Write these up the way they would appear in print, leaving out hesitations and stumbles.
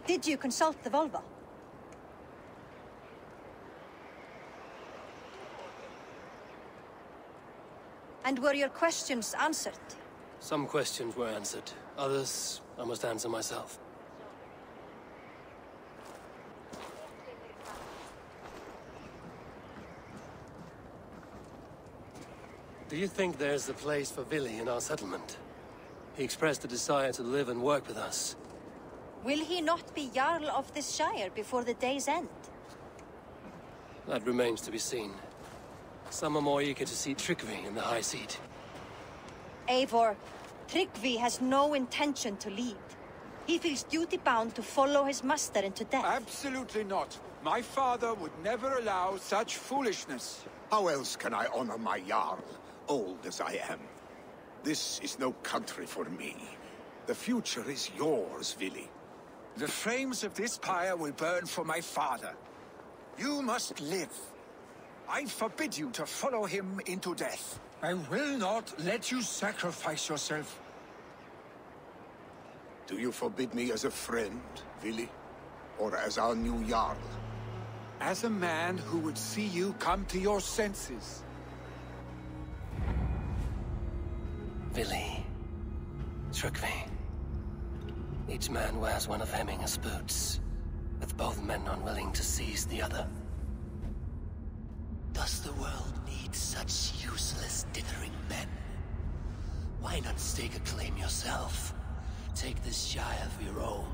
Did you consult the Volva? And were your questions answered? Some questions were answered. Others, I must answer myself. Do you think there's a place for Vili in our settlement? He expressed a desire to live and work with us. Will he not be Jarl of this Shire before the day's end? That remains to be seen. Some are more eager to see Tryggvi in the high seat. Eivor, Tryggvi has no intention to lead. He feels duty-bound to follow his master into death. Absolutely not. My father would never allow such foolishness. How else can I honor my Jarl, old as I am? This is no country for me. The future is yours, Vili. The flames of this pyre will burn for my father. You must live. I forbid you to follow him into death. I will not let you sacrifice yourself. Do you forbid me as a friend, Vili? Or as our new Jarl? As a man who would see you come to your senses. Vili. Tryggvi. Each man wears one of Hemminger's boots, with both men unwilling to seize the other. Does the world need such useless, dithering men? Why not stake a claim yourself? Take this Shire for your own.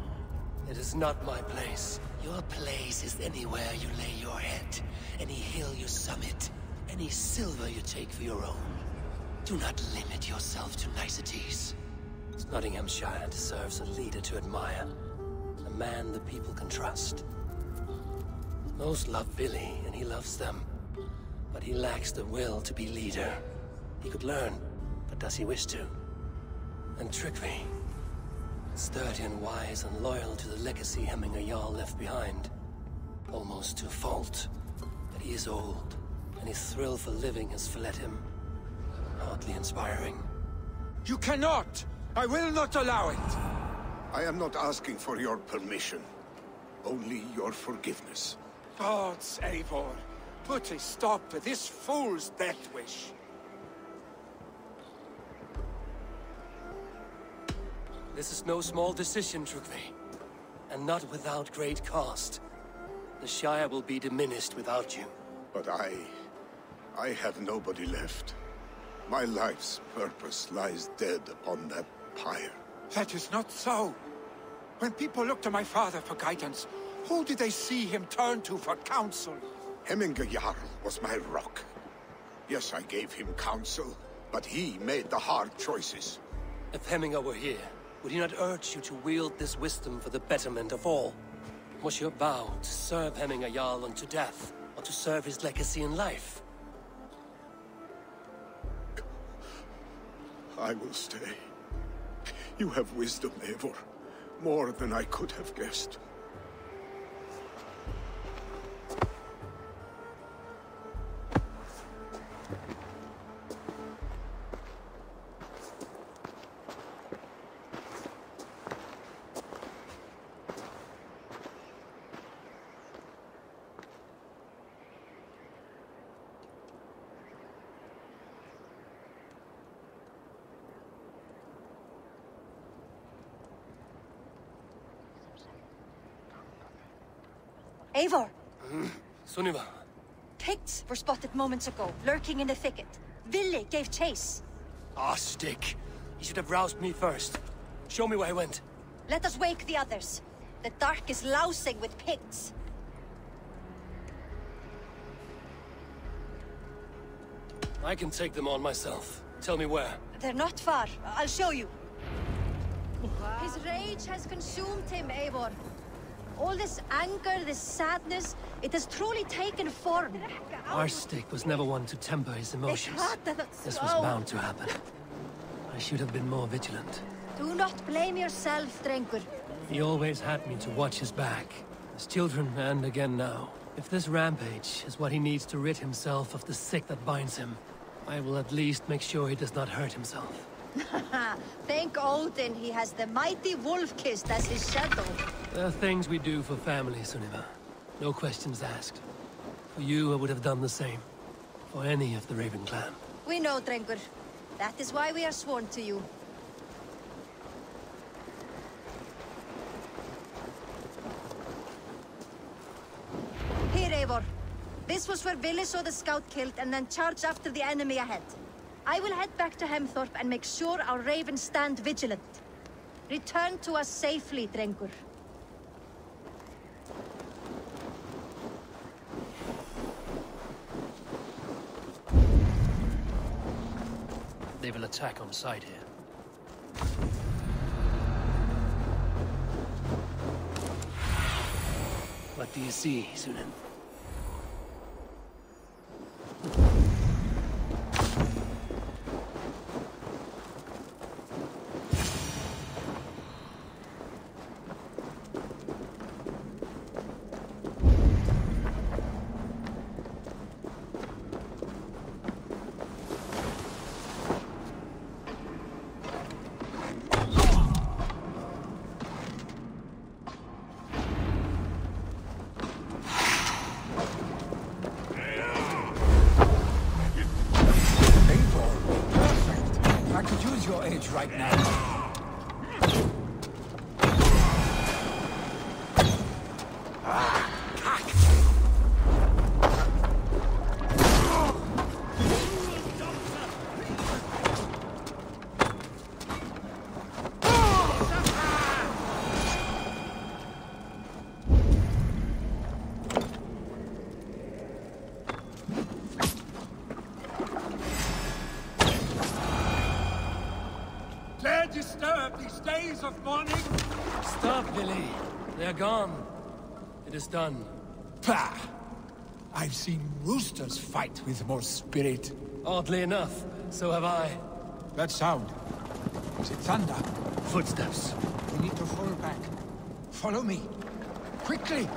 It is not my place. Your place is anywhere you lay your head, any hill you summit, any silver you take for your own. Do not limit yourself to niceties. Nottinghamshire deserves a leader to admire. A man the people can trust. Most love Vili, and he loves them. But he lacks the will to be leader. He could learn, but does he wish to? And Tryggvi, sturdy and wise and loyal to the legacy Hemminger Jarl left behind. Almost to a fault. But he is old, and his thrill for living has fled him. Hardly inspiring. You cannot! I will not allow it! I am not asking for your permission. Only your forgiveness. Gods, Eivor, put a stop to this fool's death wish. This is no small decision, Tryggvi. And not without great cost. The Shire will be diminished without you. But I have nobody left. My life's purpose lies dead upon that pyre. That is not so. When people look to my father for guidance, who did they see him turn to for counsel? Hemminger Jarl was my rock. Yes, I gave him counsel, but he made the hard choices. If Hemminger were here, would he not urge you to wield this wisdom for the betterment of all? Was your vow to serve Hemminger Jarl unto death, or to serve his legacy in life? I will stay. You have wisdom, Eivor. More than I could have guessed. Eivor! Sunniva. Picts were spotted moments ago, lurking in the thicket. Vili gave chase. Ah, stick. He should have roused me first. Show me where he went. Let us wake the others. The dark is lousing with Picts. I can take them on myself. Tell me where. They're not far. I'll show you. His rage has consumed him, Eivor. All this anger, this sadness, it has truly taken form. Our stick was never one to temper his emotions. This was bound to happen. I should have been more vigilant. Do not blame yourself, Drengur. He always had me to watch his back. As children, and again now. If this rampage is what he needs to rid himself of the sick that binds him, I will at least make sure he does not hurt himself. Thank Odin he has the mighty wolf-kissed as his shadow. There are things we do for family, Sunniva. No questions asked. For you, I would have done the same. For any of the Raven clan. We know, Drengur. That is why we are sworn to you. Here, Eivor. This was where Vili saw the scout killed and then charged after the enemy ahead. I will head back to Hemthorpe and make sure our ravens stand vigilant. Return to us safely, Drengur. They will attack on sight here. What do you see, Sunan? Right now. Disturb these days of mourning? Stop, Vili. They're gone. It is done. Pah! I've seen roosters fight with more spirit. Oddly enough, so have I. That sound. Is it thunder? Footsteps. We need to fall back. Follow me. Quickly!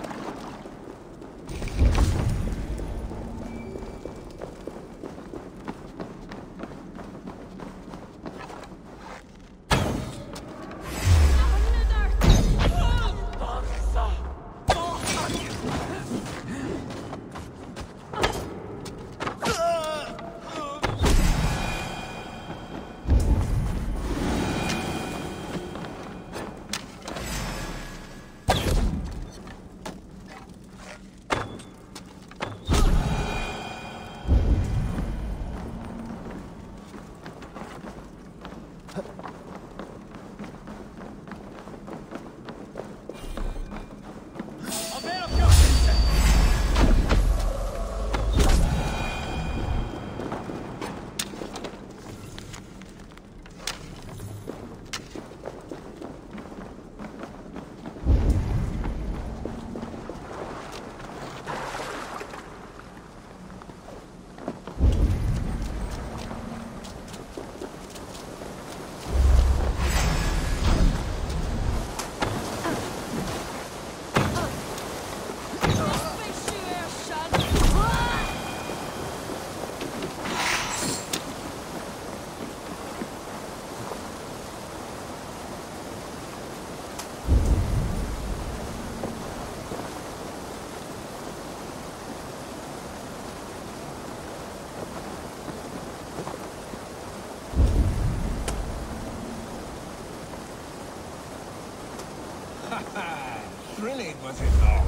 Thrilling, was it not?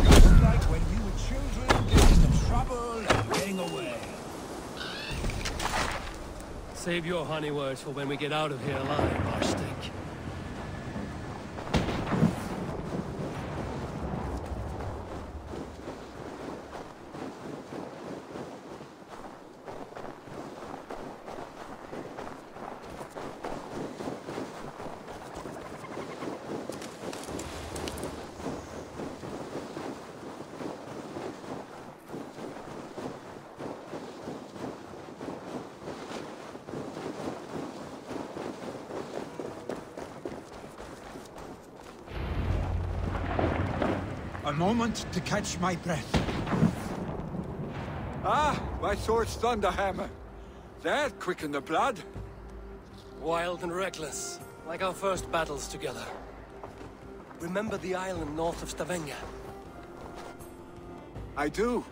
Just like when we were children, getting into trouble and getting away. Save your honey words for when we get out of here alive, Marstink. A moment to catch my breath. Ah, my sword's thunderhammer. That quickened the blood. Wild and reckless, like our first battles together. Remember the island north of Stavanger? I do.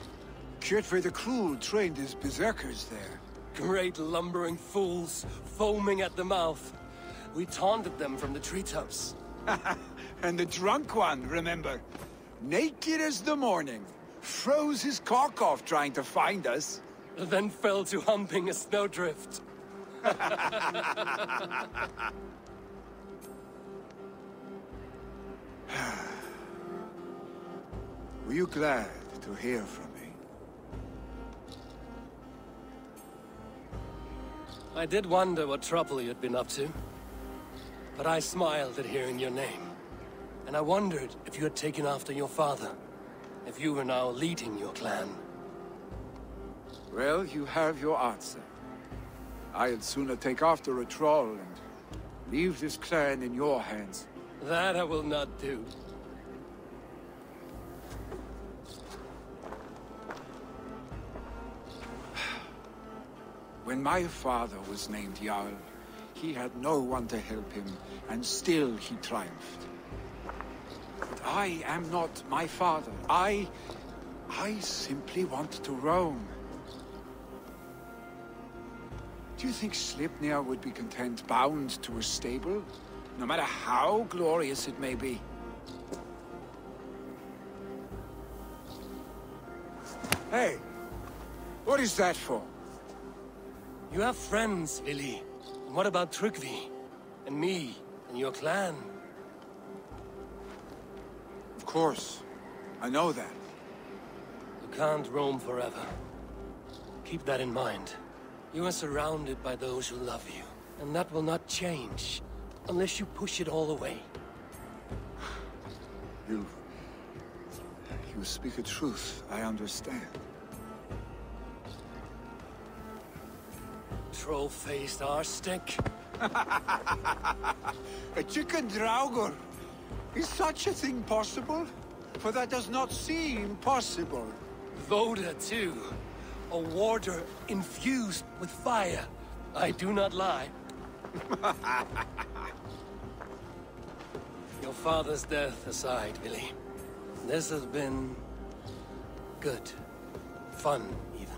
Kjotve the Cruel trained his berserkers there. Great lumbering fools, foaming at the mouth. We taunted them from the treetops. And the drunk one, remember? Naked as the morning. Froze his cock off trying to find us. Then fell to humping a snowdrift. Were you glad to hear from me? I did wonder what trouble you'd been up to. But I smiled at hearing your name. And I wondered if you had taken after your father. If you were now leading your clan. Well, you have your answer. I'd sooner take after a troll and leave this clan in your hands. That I will not do. When my father was named Jarl, he had no one to help him, and still he triumphed. But I am not my father. I simply want to roam. Do you think Sleipnir would be content bound to a stable, no matter how glorious it may be? Hey, what is that for? You have friends, Vili. And what about Tryggvi? And me? And your clan? Of course. I know that. You can't roam forever. Keep that in mind. You are surrounded by those who love you. And that will not change. Unless you push it all away. You speak a truth, I understand. Troll-faced arse-stick. A chicken draugur! Is such a thing possible? For that does not seem possible. Voda, too. A warder infused with fire. I do not lie. Your father's death aside, Vili. This has been... good. Fun, even.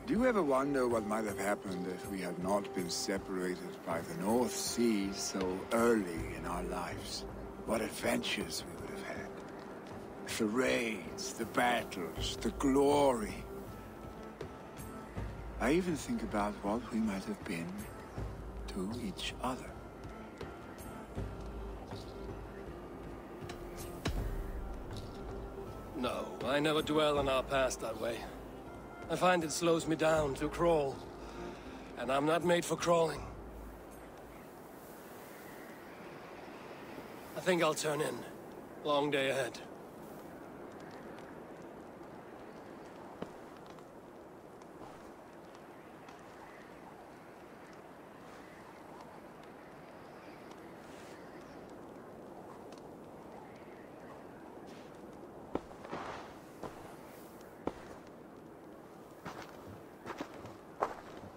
Do you ever wonder what might have happened if we had not been separated by the North Sea so early in our lives? What adventures we would have had. The raids, the battles, the glory. I even think about what we might have been to each other. No, I never dwell on our past that way. I find it slows me down to crawl. And I'm not made for crawling. I think I'll turn in. Long day ahead.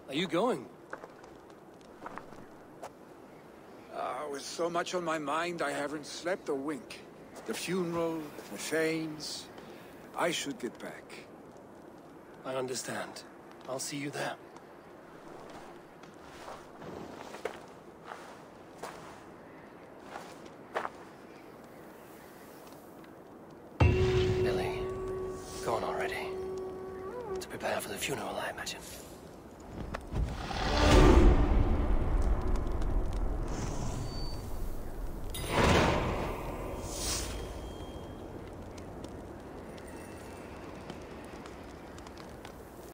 Are you going? With so much on my mind, I haven't slept a wink. The funeral, the Thanes. I should get back. I understand. I'll see you there. Billy, go on already. To prepare for the funeral, I imagine.